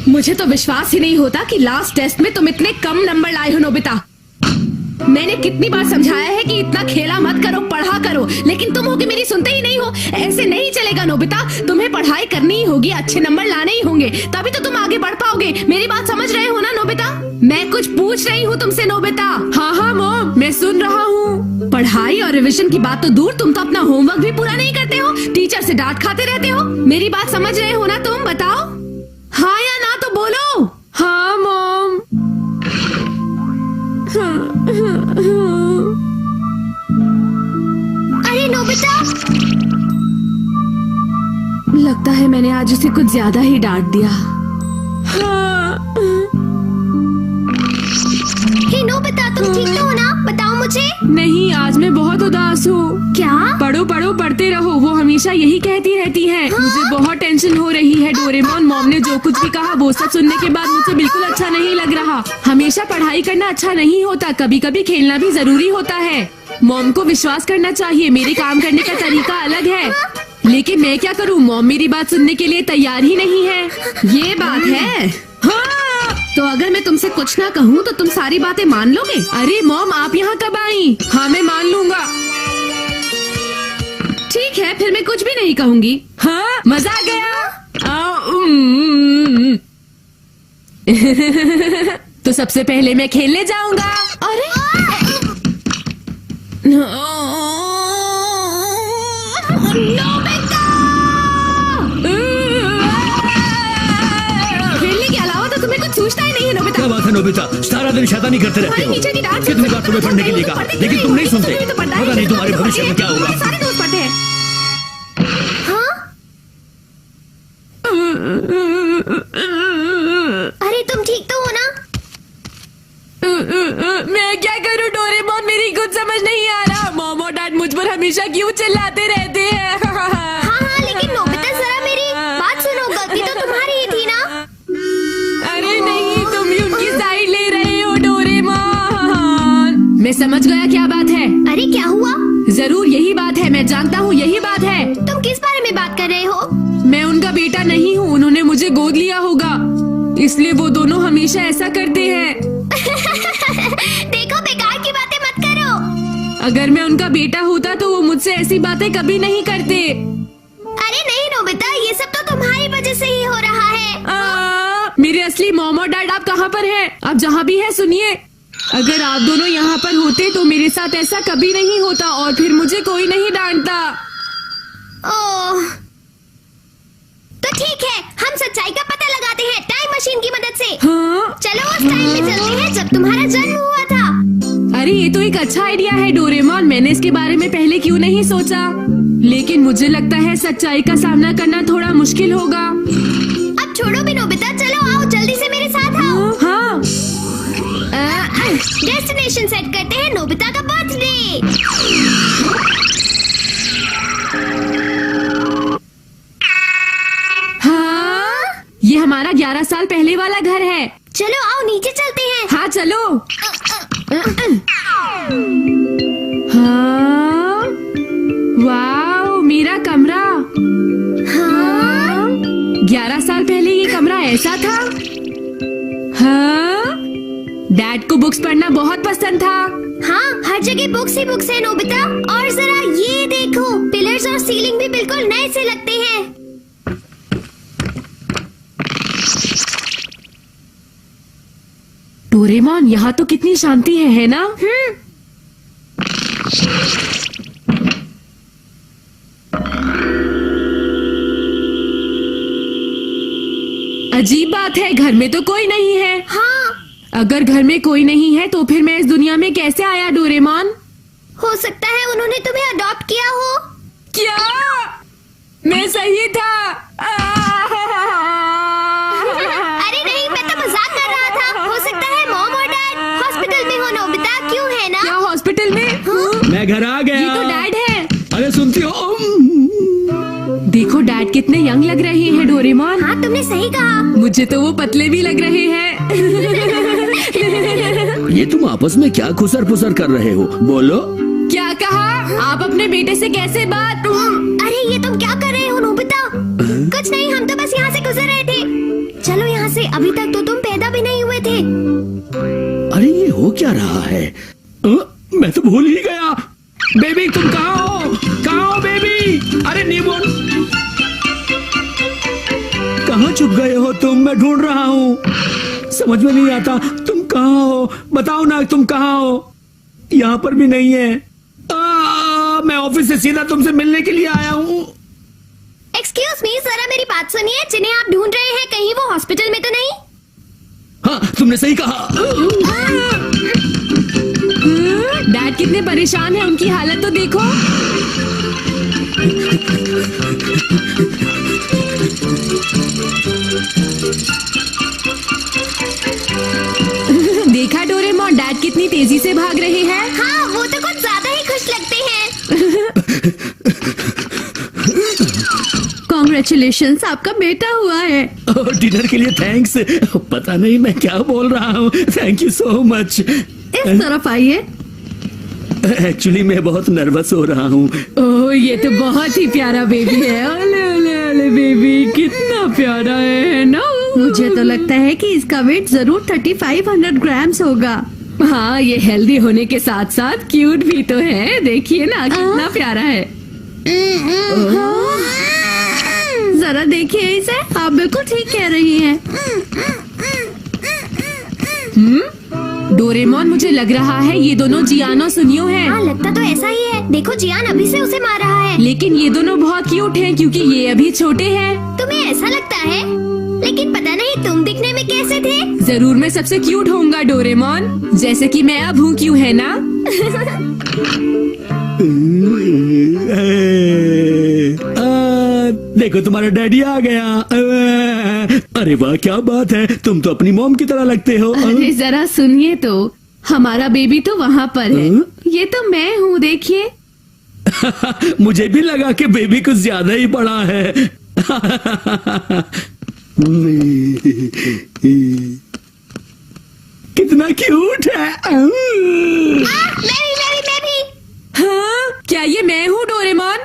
मुझे तो विश्वास ही नहीं होता कि लास्ट टेस्ट में तुम इतने कम नंबर लाए हो नोबिता। मैंने कितनी बार समझाया है कि इतना खेला मत करो, पढ़ा करो, लेकिन तुम हो कि मेरी सुनते ही नहीं हो। ऐसे नहीं चलेगा नोबिता, तुम्हें पढ़ाई करनी ही होगी, अच्छे नंबर लाने ही होंगे, तभी तो तुम आगे बढ़ पाओगे। मेरी बात समझ रहे हो ना नोबिता? मैं कुछ पूछ रही हूँ तुमसे नोबिता। हाँ हाँ मॉम, मैं सुन रहा हूँ। पढ़ाई और रिविजन की बात तो दूर, तुम तो अपना होमवर्क भी पूरा नहीं करते हो, टीचर से डांट खाते रहते हो। मेरी बात समझ रहे हो ना तुम? बताओ हाँ या ना तो बोलो। हाँ मॉम। अरे नोबिता, लगता है मैंने आज उसे कुछ ज्यादा ही डांट दिया। हे नोबिता, तुम ठीक तो हो ना? बताओ मुझे। नहीं, आज मैं बहुत उदास हूँ। क्या? पढ़ो पढ़ो, पढ़ते रहो, वो हमेशा यही कहती रहती है। मुझे बहुत टेंशन हो रही है डोरेमोन। मॉम ने जो कुछ भी कहा वो सब सुनने के बाद मुझे बिल्कुल अच्छा नहीं लग रहा। हमेशा पढ़ाई करना अच्छा नहीं होता, कभी कभी खेलना भी जरूरी होता है। मॉम को विश्वास करना चाहिए, मेरे काम करने का तरीका अलग है, लेकिन मैं क्या करूँ, मॉम मेरी बात सुनने के लिए तैयार ही नहीं है। ये बात है। हाँ, तो अगर मैं तुमसे कुछ ना कहूँ तो तुम सारी बातें मान लोगे? अरे मॉम, आप यहाँ कब आई? हाँ मैं मान लूँगा। ठीक है, फिर मैं कुछ भी नहीं कहूँगी। हाँ, मजा आ गया। तो सबसे पहले मैं खेलने जाऊंगा। अरे नोबिता! खेलने के अलावा तो तुम्हें कुछ सूझता ही नहीं है नोबिता। क्या बात है नोबिता, सारा दिन शैतानी करते रहते हो। नीचे की डांट कितनी बार तुम्हें पढ़ने के लिए कहा, लेकिन तुम नहीं सुनते। पता नहीं तुम्हारे भविष्य में क्या होगा। सारे दोस्त पढ़ते हैं। अरे तुम ठीक तो हो ना? मैं क्या करूं डोरेमोन, मेरी कुछ समझ नहीं आ रहा। मॉम और डैड मुझ पर हमेशा क्यों चिल्लाते रहते हैं? हाँ, लेकिन नोबिता जरा मेरी बात सुनो, गलती तो तुम्हारी ही थी ना? अरे नहीं, तुम भी उनकी साइड ले रहे हो डोरेमोन। मैं समझ गया क्या बात है। अरे क्या हुआ? जरूर यही बात है, मैं जानता हूँ यही बात है। तुम किस बारे में बात कर रहे हो? मैं उनका बेटा नहीं हूँ, उन्होंने मुझे गोद लिया होगा, इसलिए वो दोनों हमेशा ऐसा करते हैं। देखो, बेकार की बातें मत करो। अगर मैं उनका बेटा होता तो वो मुझसे ऐसी बातें कभी नहीं करते। अरे नहीं नोबिता, ये सब तो तुम्हारी वजह से ही हो रहा है। मेरे असली मॉम और डैड आप कहाँ पर हैं? आप जहाँ भी हैं सुनिए, अगर आप दोनों यहाँ पर होते तो मेरे साथ ऐसा कभी नहीं होता और फिर मुझे कोई नहीं डांटता। ओह, तो ठीक है, हम सच्चाई का पता लगाते हैं टाइम मशीन की मदद से। हाँ? चलो उस टाइम में चलते हैं जब तुम्हारा जन्म हुआ था। अरे ये तो एक अच्छा आइडिया है डोरेमोन, मैंने इसके बारे में पहले क्यों नहीं सोचा, लेकिन मुझे लगता है सच्चाई का सामना करना थोड़ा मुश्किल होगा। अब छोड़ो भी नोबिता, चलो आओ जल्दी से मेरे साथ आओ। हाँ। डेस्टिनेशन सेट करते हैं, नोबिता का बर्थडे। हाँ, ये हमारा 11 साल पहले वाला घर है। चलो आओ नीचे चलते हैं। हाँ चलो। हाँ, वाओ मेरा कमरा। हाँ, 11 साल पहले ये कमरा ऐसा था। हाँ, डैड को बुक्स पढ़ना बहुत पसंद था। हाँ, हर जगह बुक्स ही बुक्स है नोबिता। और जरा ये देखो, पिलर्स और सीलिंग भी बिल्कुल नए से लगते हैं। डोरेमोन, यहाँ तो कितनी शांति है ना? अजीब बात है, घर में तो कोई नहीं है। हाँ, अगर घर में कोई नहीं है तो फिर मैं इस दुनिया में कैसे आया डोरेमोन? हो सकता है उन्होंने तुम्हें अडॉप्ट किया हो। क्या? मैं सही था? अरे नहीं, मैं तो मजाक कर रहा था। हो सकता है मॉम और डैड हॉस्पिटल में हो नोबिता, क्यों है ना? क्या हॉस्पिटल में? हाँ? मैं घर आ गया। ये तो डैड है। अरे सुनती हो? देखो डैड कितने यंग लग रहे हैं डोरेमोन। हाँ, तुमने सही कहा। मुझे तो वो पतले भी लग रहे हैं। ये तुम आपस में क्या खुसर फुसर कर रहे हो? बोलो। क्या कहा? आप अपने बेटे से कैसे बात? अरे ये तुम क्या कर रहे हो नोबिता? कुछ नहीं, हम तो बस यहाँ से गुजर रहे थे। चलो यहाँ से अभी तक तो तुम पैदा भी नहीं हुए थे। अरे ये हो क्या रहा है? मैं तो भूल ही गया। बेबी तुम कहाँ हो? कहाँ हो बेबी? अरे न्यूबॉर्न, कहाँ छुप गए हो तुम? मैं ढूंढ रहा हूँ, समझ में नहीं आता तुम कहाँ हो। बताओ ना तुम कहाँ हो? यहाँ पर भी नहीं है। मैं ऑफिस से सीधा तुमसे मिलने के लिए आया हूँ। एक्सक्यूज मी, जरा मेरी बात सुनिए। जिन्हें आप ढूंढ रहे हैं कहीं वो हॉस्पिटल में तो नहीं? हाँ तुमने सही कहा। डैड कितने परेशान हैं, उनकी हालत तो देखो। देखा डोरेमोन, डैड कितनी तेजी से भाग रहे हैं। हाँ, वो तो कुछ ज्यादा ही खुश लगते हैं। कॉन्ग्रेचुलेशंस, आपका बेटा हुआ है। डिनर के लिए थैंक्स। पता नहीं मैं क्या बोल रहा हूँ। Thank you so much. इस तरफ आइए। एक्चुअली मैं बहुत नर्वस हो रहा हूँ। ओह, ये तो बहुत ही प्यारा बेबी है। ओले ओले ओले बेबी, कितना प्यारा है ना। मुझे तो लगता है कि इसका वेट जरूर 3500 ग्राम्स होगा। हाँ, ये हेल्दी होने के साथ साथ क्यूट भी तो है। देखिए ना कितना प्यारा है। जरा देखिए इसे, आप बिल्कुल ठीक कह रही हैं। डोरेमोन, मुझे लग रहा है ये दोनों जियान और सुनियो हैं। हाँ, लगता तो ऐसा ही है। देखो, जियान अभी से उसे मार रहा है। लेकिन ये दोनों बहुत क्यूट हैं क्योंकि ये अभी छोटे हैं। तुम्हें ऐसा लगता है? लेकिन पता नहीं तुम दिखने में कैसे थे। जरूर मैं सबसे क्यूट होऊंगा डोरेमोन, जैसे कि मैं अब हूँ, क्यों है ना? देखो तुम्हारा डैडी आ गया। अरे वाह, क्या बात है, तुम तो अपनी मॉम की तरह लगते हो। अरे जरा सुनिए तो, हमारा बेबी तो वहाँ पर है। ये तो मैं हूँ, देखिए। मुझे भी लगा कि बेबी कुछ ज्यादा ही बड़ा है। कितना क्यूट है। मैं भी। हाँ, क्या ये मैं हूँ डोरेमोन?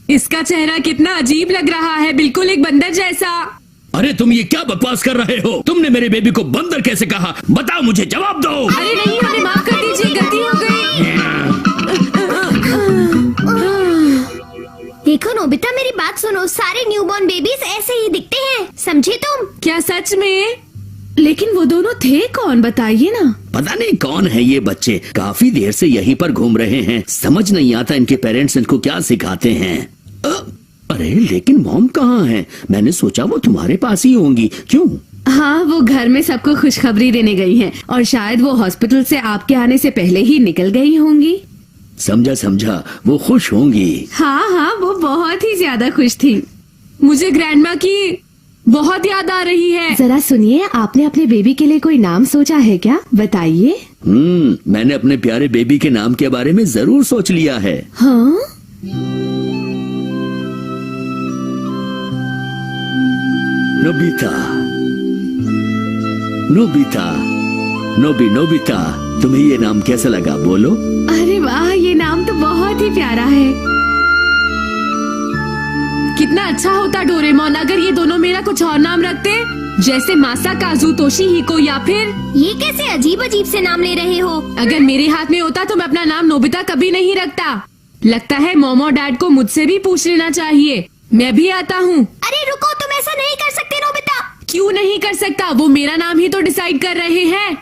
इसका चेहरा कितना अजीब लग रहा है, बिल्कुल एक बंदर जैसा। अरे तुम ये क्या बकवास कर रहे हो? तुमने मेरे बेबी को बंदर कैसे कहा? बताओ, मुझे जवाब दो। अरे नहीं, हमें माफ कर दीजिए, गलती हो गई। देखो नोबिता, मेरी बात सुनो। सारे न्यूबॉर्न बेबीज ऐसे ही दिखते हैं, समझे तुम? क्या सच में? लेकिन वो दोनों थे कौन, बताइए ना। पता नहीं कौन है ये बच्चे, काफी देर से यहीं पर घूम रहे हैं। समझ नहीं आता इनके पेरेंट्स इनको क्या सिखाते हैं। अरे लेकिन मॉम कहाँ है? मैंने सोचा वो तुम्हारे पास ही होंगी। क्यों? हाँ, वो घर में सबको खुशखबरी देने गई हैं और शायद वो हॉस्पिटल से आपके आने से पहले ही निकल गई होंगी। समझा, वो खुश होंगी। हाँ, वो बहुत ही ज्यादा खुश थी। मुझे ग्रैंडमा की बहुत याद आ रही है। जरा सुनिए, आपने अपने बेबी के लिए कोई नाम सोचा है क्या? बताइए। मैंने अपने प्यारे बेबी के नाम के बारे में जरूर सोच लिया है। हाँ? नोबिता, तुम्हें ये नाम कैसा लगा? बोलो। अरे वाह, ये नाम तो बहुत ही प्यारा है। कितना अच्छा होता डोरेमोन अगर ये दोनों मेरा कुछ और नाम रखते, जैसे मासा काजू तोशीहिको, या फिर ये कैसे अजीब अजीब से नाम ले रहे हो? अगर मेरे हाथ में होता तो मैं अपना नाम नोबिता कभी नहीं रखता। लगता है मॉम और डैड को मुझसे भी पूछ लेना चाहिए। मैं भी आता हूँ। अरे रुको, तुम ऐसा नहीं कर सकते नोबिता। क्यों नहीं कर सकता? वो मेरा नाम ही तो डिसाइड कर रहे हैं।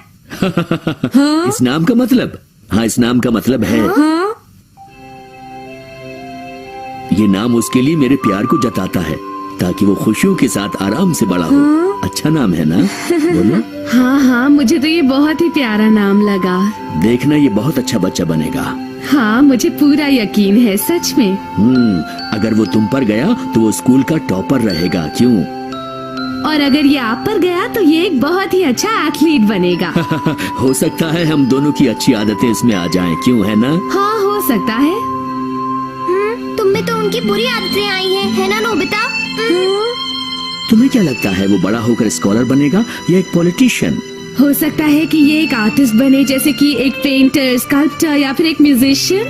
हाँ? इस नाम का मतलब? हाँ, इस नाम का मतलब है हाँ? ये नाम उसके लिए मेरे प्यार को जताता है ताकि वो खुशियों के साथ आराम से बड़ा हो। अच्छा नाम है ना? बोलो। हाँ, मुझे तो ये बहुत ही प्यारा नाम लगा। देखना, ये बहुत अच्छा बच्चा बनेगा। हाँ, मुझे पूरा यकीन है, सच में। अगर वो तुम पर गया तो वो स्कूल का टॉपर रहेगा। क्यों? और अगर ये आप पर गया तो ये एक बहुत ही अच्छा एथलीट बनेगा। हो सकता है हम दोनों की अच्छी आदतें इसमें आ जाएं। क्यों, है ना? हाँ, हो सकता है। तुम में तो उनकी बुरी आदतें आई हैं, है ना नोबिता? तुम्हें क्या लगता है वो बड़ा होकर स्कॉलर बनेगा या एक पॉलिटिशियन? हो सकता है कि ये एक आर्टिस्ट बने, जैसे कि एक पेंटर, स्कल्पटर या फिर एक म्यूजिशियन।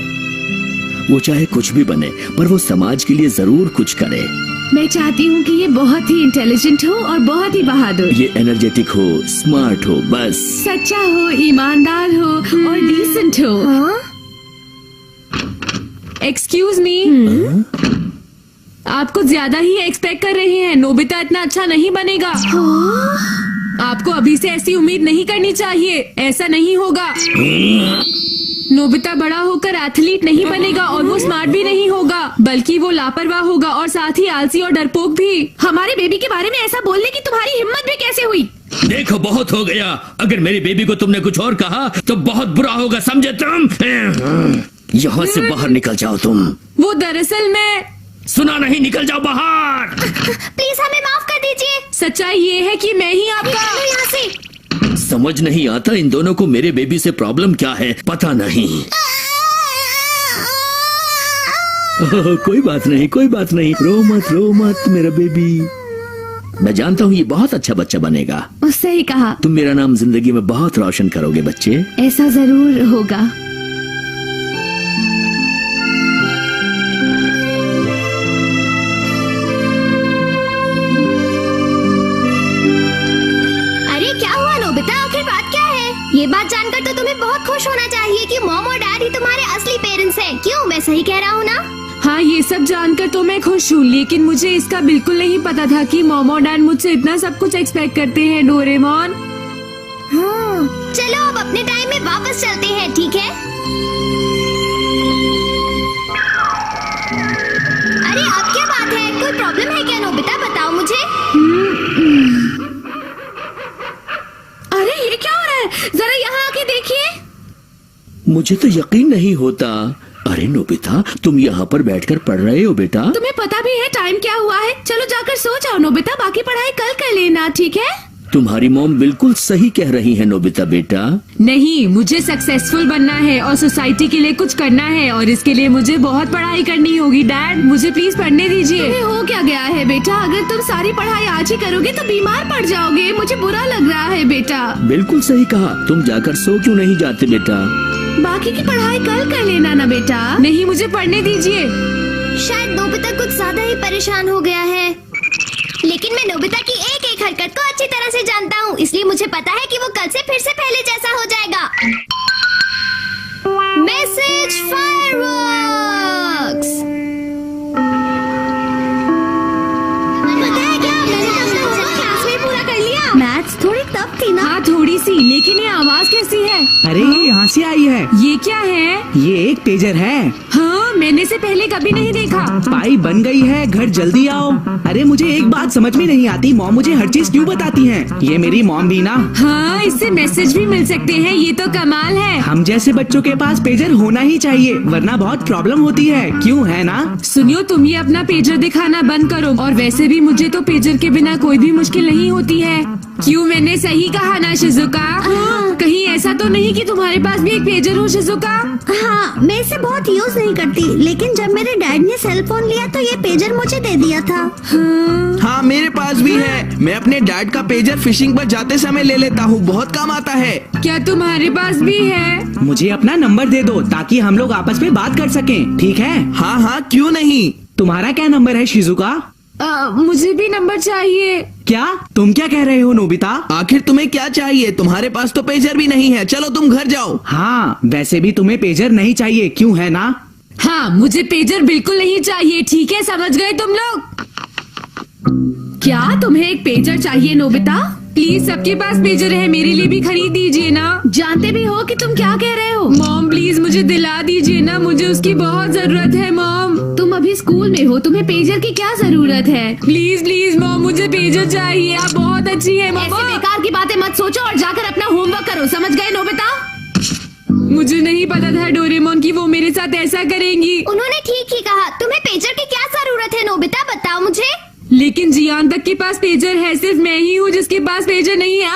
वो चाहे कुछ भी बने पर वो समाज के लिए जरूर कुछ करे। मैं चाहती हूँ कि ये बहुत ही इंटेलिजेंट हो और बहुत ही बहादुर। ये एनर्जेटिक हो, स्मार्ट हो, बस। सच्चा हो, ईमानदार हो और डिसेंट हो। हाँ? एक्सक्यूज मी, आप कुछ ज्यादा ही एक्सपेक्ट कर रहे हैं। नोबिता इतना अच्छा नहीं बनेगा। आपको अभी से ऐसी उम्मीद नहीं करनी चाहिए। ऐसा नहीं होगा। नोबिता बड़ा होकर एथलीट नहीं बनेगा और वो स्मार्ट भी नहीं होगा, बल्कि वो लापरवाह होगा और साथ ही आलसी और डरपोक भी। हमारे बेबी के बारे में ऐसा बोलने की तुम्हारी हिम्मत भी कैसे हुई? देखो बहुत हो गया। अगर मेरी बेबी को तुमने कुछ और कहा तो बहुत बुरा होगा, समझे तुम? यहाँ से बाहर निकल जाओ तुम। वो दरअसल मैं सुना नहीं, निकल जाओ बाहर। प्लीज हमें माफ कर दीजिए। सच्चाई ये है कि मैं ही आपका चलो यहाँ से। समझ नहीं आता इन दोनों को मेरे बेबी से प्रॉब्लम क्या है, पता नहीं। कोई बात नहीं, कोई बात नहीं, रो मत मेरा बेबी। मैं जानता हूँ ये बहुत अच्छा बच्चा बनेगा। उससे ही कहा। तुम मेरा नाम जिंदगी में बहुत रोशन करोगे बच्चे। ऐसा जरूर होगा। अरे क्या हुआ नोबिता, आखिर बात क्या है? ये बात जानकर तो तुम्हें बहुत खुश होना चाहिए कि मॉम और डैड ही तुम्हारे असली पेरेंट्स हैं। क्यों, मैं सही कह रहा हूँ ना? हाँ, ये सब जानकर तो मैं खुश हूँ, लेकिन मुझे इसका बिल्कुल नहीं पता था कि मॉम और डैड मुझसे इतना सब कुछ एक्सपेक्ट करते हैं। डोरेमोन, हाँ, चलो अब अपने टाइम में वापस चलते हैं, ठीक है? अरे अब क्या बात है, कोई प्रॉब्लम है क्या नोबिता, बताओ मुझे। अरे ये क्या हो रहा है? जरा यहाँ आके देखिए। मुझे तो यकीन नहीं होता। अरे नोबिता, तुम यहाँ पर बैठकर पढ़ रहे हो बेटा? तुम्हें पता भी है टाइम क्या हुआ है? चलो जाकर सो जाओ नोबिता, बाकी पढ़ाई कल कर लेना, ठीक है? तुम्हारी मॉम बिल्कुल सही कह रही है नोबिता बेटा। नहीं, मुझे सक्सेसफुल बनना है और सोसाइटी के लिए कुछ करना है, और इसके लिए मुझे बहुत पढ़ाई करनी होगी। डैड, मुझे प्लीज पढ़ने दीजिए। तुम्हें हो क्या गया है बेटा? अगर तुम सारी पढ़ाई आज ही करोगे तो बीमार पड़ जाओगे। मुझे बुरा लग रहा है बेटा। बिल्कुल सही कहा। तुम जाकर सो क्यों नहीं जाते बेटा? बाकी की पढ़ाई कल कर लेना ना बेटा। नहीं, मुझे पढ़ने दीजिए। शायद नोबिता कुछ ज्यादा ही परेशान हो गया है, लेकिन मैं नोबिता की एक एक हरकत को अच्छी तरह से जानता हूँ, इसलिए मुझे पता है कि वो कल से फिर से पहले जैसा हो जाएगा। Message fireworks. पता है क्या, मैंने अपना होमवर्क क्लास में पूरा कर लिया। मैथ्स थोड़ी टफ थी ना? हाँ थोड़ी सी, लेकिन ये आवाज कैसी है? अरे ये यहाँ से आई है। ये क्या है? ये एक पेजर है। हाँ, मैंने से पहले कभी नहीं देखा। पाई बन गई है, घर जल्दी आओ। अरे मुझे एक बात समझ में नहीं आती, मॉम मुझे हर चीज क्यों बताती हैं? ये मेरी मॉम भी ना। हाँ, इससे मैसेज भी मिल सकते हैं, ये तो कमाल है। हम जैसे बच्चों के पास पेजर होना ही चाहिए, वरना बहुत प्रॉब्लम होती है, क्यों है ना? सुनियो, तुम ये अपना पेजर दिखाना बंद करो। और वैसे भी मुझे तो पेजर के बिना कोई भी मुश्किल नहीं होती है। क्यों, मैंने सही कहा ना शिजुका? कहीं ऐसा तो नहीं कि तुम्हारे पास भी एक पेजर हो शिजुका? हाँ, मैं इसे बहुत यूज नहीं करती, लेकिन जब मेरे डैड ने सेल फोन लिया तो ये पेजर मुझे दे दिया था। हाँ मेरे पास भी है। मैं अपने डैड का पेजर फिशिंग पर जाते समय ले लेता हूँ, बहुत काम आता है। क्या तुम्हारे पास भी है? मुझे अपना नंबर दे दो ताकि हम लोग आपस में बात कर सकें, ठीक है? हाँ हाँ, क्यों नहीं। तुम्हारा क्या नंबर है शिजुका? मुझे भी नंबर चाहिए। क्या तुम क्या कह रहे हो नोबिता? आखिर तुम्हें क्या चाहिए? तुम्हारे पास तो पेजर भी नहीं है। चलो तुम घर जाओ। हाँ, वैसे भी तुम्हें पेजर नहीं चाहिए, क्यों है ना? हाँ, मुझे पेजर बिल्कुल नहीं चाहिए, ठीक है? समझ गए तुम लोग? क्या तुम्हें एक पेजर चाहिए नोबिता? प्लीज, सबके पास पेजर है, मेरे लिए भी खरीद दीजिए ना। जानते भी हो कि तुम क्या कह रहे हो? मॉम प्लीज मुझे दिला दीजिए ना, मुझे उसकी बहुत जरूरत है। मॉम, तुम अभी स्कूल में हो, तुम्हें पेजर की क्या जरूरत है? प्लीज प्लीज मॉम, मुझे पेजर चाहिए, आप बहुत अच्छी है मॉम। ऐसे बेकार की बातें मत सोचो और जाकर अपना होमवर्क करो, समझ गए नोबिता? मुझे नहीं पता था डोरेमोन कि वो मेरे साथ ऐसा करेंगी। उन्होंने ठीक ही कहा। तुम्हें पेजर की क्या जरूरत है नोबिता, बताओ मुझे। लेकिन जियान तक के पास पेजर है, सिर्फ मैं ही हूँ जिसके पास पेजर नहीं है।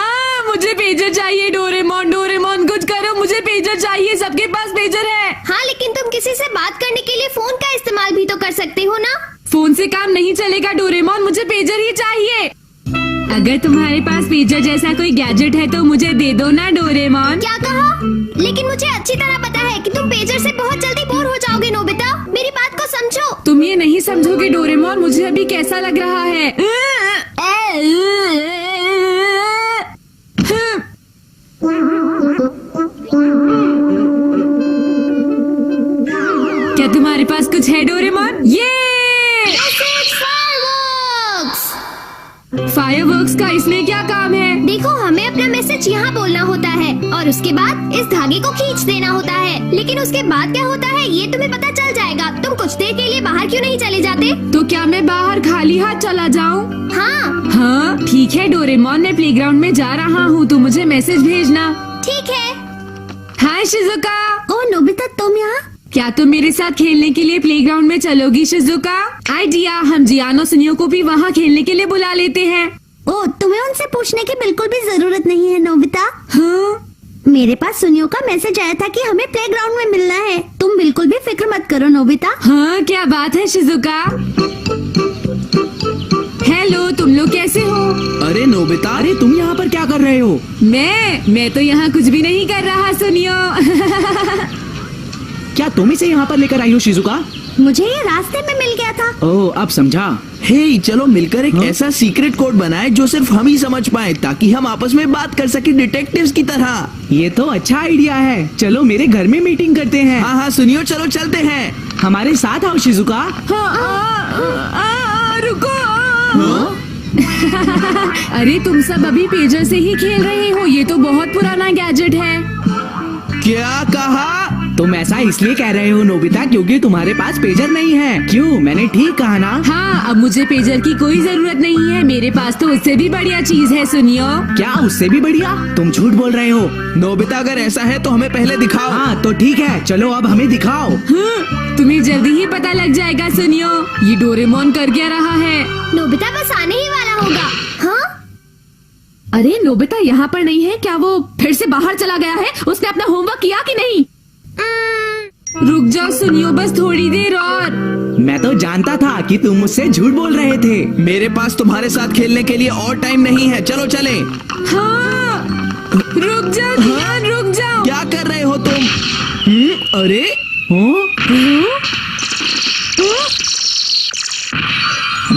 मुझे पेजर चाहिए। डोरेमोन, डोरेमोन कुछ करो, मुझे पेजर चाहिए, सबके पास पेजर है। हाँ, लेकिन तुम किसी से बात करने के लिए फोन का इस्तेमाल भी तो कर सकते हो ना? फोन से काम नहीं चलेगा डोरेमोन, मुझे पेजर ही चाहिए। अगर तुम्हारे पास पेजर जैसा कोई गैजेट है तो मुझे दे दो ना डोरेमोन। क्या कहा? लेकिन मुझे अच्छी तरह पता है कि तुम पेजर से बहुत जल्दी बोर हो जाओगे नोबिता। मेरी बात को समझो। तुम ये नहीं समझोगे डोरेमोन, मुझे अभी कैसा लग रहा है। क्या तुम्हारे पास कुछ है डोरेमोन? ये फायरवर्क्स का इसमें क्या काम है? देखो, हमें अपना मैसेज यहाँ बोलना होता है और उसके बाद इस धागे को खींच देना होता है। लेकिन उसके बाद क्या होता है ये तुम्हें पता चल जाएगा। तुम कुछ देर के लिए बाहर क्यों नहीं चले जाते? तो क्या मैं बाहर खाली हाथ चला जाऊँ? हाँ हाँ ठीक है डोरेमोन, मैं प्लेग्राउंड में जा रहा हूँ, तो मुझे मैसेज भेजना। ठीक है। Hi Shizuka. ओ नोबिता, तुम यहाँ? क्या तुम मेरे साथ खेलने के लिए प्लेग्राउंड में चलोगी शिजुका? आइडिया, हम जियानो सुनियो को भी वहाँ खेलने के लिए बुला लेते हैं। ओ, तुम्हें उनसे पूछने की बिल्कुल भी जरूरत नहीं है नोबिता। हाँ? मेरे पास सुनियो का मैसेज आया था कि हमें प्लेग्राउंड में मिलना है। तुम बिल्कुल भी फिक्र मत करो नोबिता। हाँ क्या बात है शिजुका। हेलो, तुम लोग कैसे हो? अरे नोबिता, अरे तुम यहाँ पर क्या कर रहे हो? मैं तो यहाँ कुछ भी नहीं कर रहा सुनियो। क्या तुम इसे यहाँ पर लेकर आई हो शिजुका? मुझे ये रास्ते में मिल गया था। ओह, अब समझा। हे चलो मिलकर एक ऐसा सीक्रेट कोड बनाए जो सिर्फ हम ही समझ पाए, ताकि हम आपस में बात कर सके डिटेक्टिव्स की तरह। ये तो अच्छा आइडिया है। चलो मेरे घर में मीटिंग करते हैं। हाँ हाँ सुनियो, चलो चलते हैं। हमारे साथ आओ शिजुका। रुको। अरे तुम सब अभी पेजर से ही खेल रहे हो, ये तो बहुत पुराना गैजेट है। क्या कहा? तुम ऐसा इसलिए कह रहे हो नोबिता क्योंकि तुम्हारे पास पेजर नहीं है। क्यों, मैंने ठीक कहा ना? हाँ, अब मुझे पेजर की कोई जरूरत नहीं है, मेरे पास तो उससे भी बढ़िया चीज है सुनियो। क्या उससे भी बढ़िया? तुम झूठ बोल रहे हो। नोबिता, अगर ऐसा है तो हमें पहले दिखाओ। हाँ तो ठीक है, चलो अब हमें दिखाओ। हाँ, तुम्हें जल्दी ही पता लग जाएगा सुनियो, ये डोरेमोन कर क्या रहा है। नोबिता बस आने ही वाला होगा। हाँ? अरे नोबिता यहाँ पर नहीं है क्या? वो फिर से बाहर चला गया है? उसने अपना होमवर्क किया कि नहीं? रुक जाओ सुनियो, बस थोड़ी देर और। मैं तो जानता था कि तुम मुझसे झूठ बोल रहे थे। मेरे पास तुम्हारे साथ खेलने के लिए और टाइम नहीं है, चलो चले। हाँ, रुक जाओ जियान, रुक जाओ। क्या कर रहे हो तुम? अरे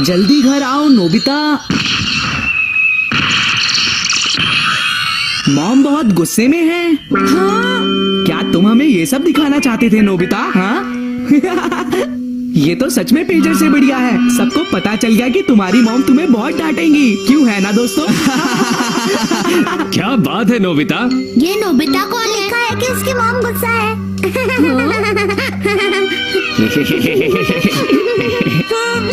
जल्दी घर आओ नोबिता। मॉम बहुत गुस्से में है। हाँ? क्या तुम हमें ये सब दिखाना चाहते थे नोबिता? हाँ? ये तो सच में पेजर से बढ़िया है। सबको पता चल गया कि तुम्हारी मॉम तुम्हें बहुत डांटेंगी। क्यों, है ना दोस्तों? क्या बात है नोबिता? ये नोबिता को लिखा है कि इसकी मॉम गुस्सा है।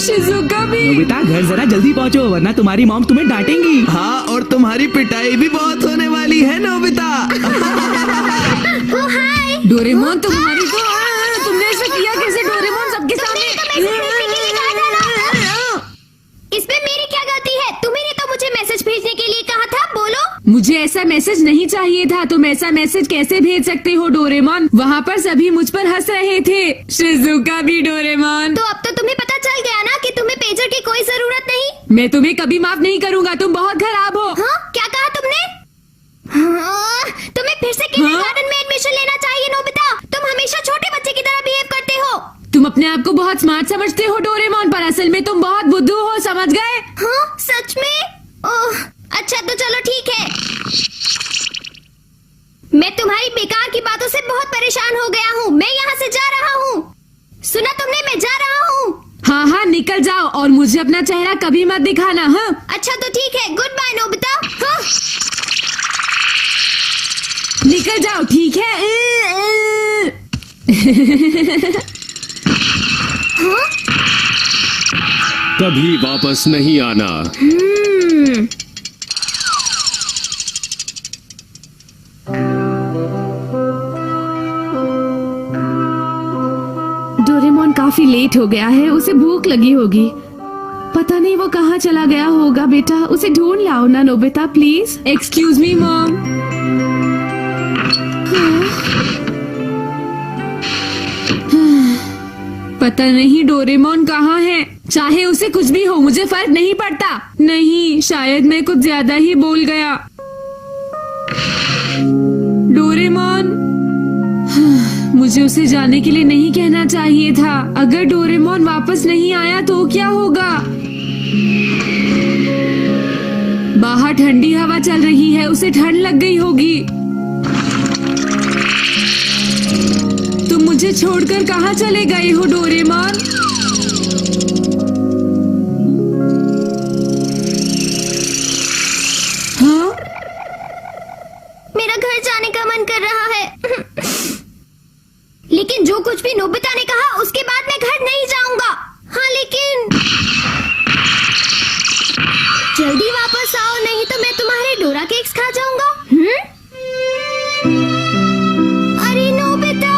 शिजुका भी। नोबिता घर जरा जल्दी पहुँचो वरना तुम्हारी मॉम तुम्हें डांटेंगी। हाँ, और तुम्हारी पिटाई भी बहुत होने वाली है नोबिता। ओ हाय। डोरेमोन तुम्हारी तो तुमने ऐसा किया कैसे डोरेमोन सबके सामने? इसमें मेरी क्या गलती है? तुम्ही ने तो मुझे मैसेज भेजने के लिए कहा था। बोलो। मुझे ऐसा मैसेज नहीं चाहिए था। तुम ऐसा मैसेज कैसे भेज सकते हो डोरेमोन? वहाँ पर सभी मुझ पर हंस रहे थे, शिजुका भी डोरेमोन। तो अब तो तुम्हें पता चल गया ना कि तुम्हें पेजर की कोई जरूरत नहीं। मैं तुम्हें कभी माफ नहीं करूँगा, तुम बहुत खराब हो। हाँ? क्या कहा तुमने? हाँ, तुम्हें फिर से किंडरगार्टन में एडमिशन लेना चाहिए नोबिता। तुम हमेशा छोटे बच्चे की तरह बिहेव करते हो। तुम अपने आप को बहुत स्मार्ट समझते हो डोरेमोन, पर असल में तुम बहुत बुद्धू हो, समझ गए? हाँ सच में? ओह अच्छा, तो चलो ठीक है। मैं तुम्हारी बेकार की बातों से बहुत परेशान हो गया हूँ। मैं यहाँ से जा रहा हूँ। सुना तुमने? मैं जा रहा हूँ। हाँ हाँ निकल जाओ और मुझे अपना चेहरा कभी मत दिखाना। हाँ अच्छा तो ठीक है, गुड बाय नोबिता। हाँ? निकल जाओ, ठीक है? हाँ? कभी वापस नहीं आना। डोरेमोन काफी लेट हो गया है, उसे भूख लगी होगी। पता नहीं वो कहाँ चला गया होगा। बेटा उसे ढूंढ लाओ ना Nobita please. Excuse me mom. पता नहीं डोरेमोन कहाँ है। चाहे उसे कुछ भी हो, मुझे फर्क नहीं पड़ता। नहीं, शायद मैं कुछ ज्यादा ही बोल गया। डोरेमोन, मुझे उसे जाने के लिए नहीं कहना चाहिए था। अगर डोरेमोन वापस नहीं आया तो क्या होगा? बाहर ठंडी हवा चल रही है, उसे ठंड लग गई होगी। तुम मुझे छोड़कर कहाँ चले गए हो डोरेमोन? हाँ? मेरा घर जाने का मन कर रहा है। लेकिन जो कुछ भी नोबिता ने कहा उसके बाद मैं घर नहीं जाऊंगा। हाँ, लेकिन जल्दी वापस आओ, नहीं तो मैं तुम्हारे डोरा केक्स खा जाऊंगा। अरे नोबिता!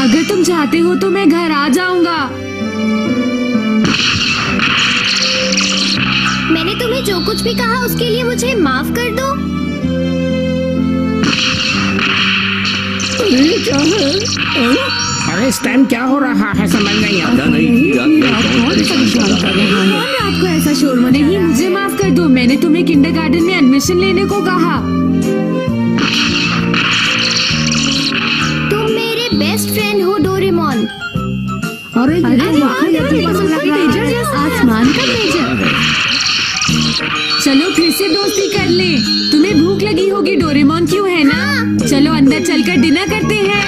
अगर तुम चाहते हो तो मैं घर आ जाऊंगा। मैंने तुम्हें जो कुछ भी कहा उसके लिए मुझे माफ कर दो। अरे क्या है? अरे इस टाइम क्या हो रहा है, समझ नहीं आता। कौन रात को ऐसा शोर मचा? नहीं, मुझे माफ कर दो। मैंने तुम्हें किंडरगार्टन में एडमिशन लेने को कहा। तुम मेरे बेस्ट फ्रेंड हो डोरेमोन। अरे आसमान का मेजर। चलो फिर से दोस्ती कर ले। तुम्हें भूख लगी होगी डोरेमोन, क्यों है ना? चलो अंदर चलकर डिनर करते हैं।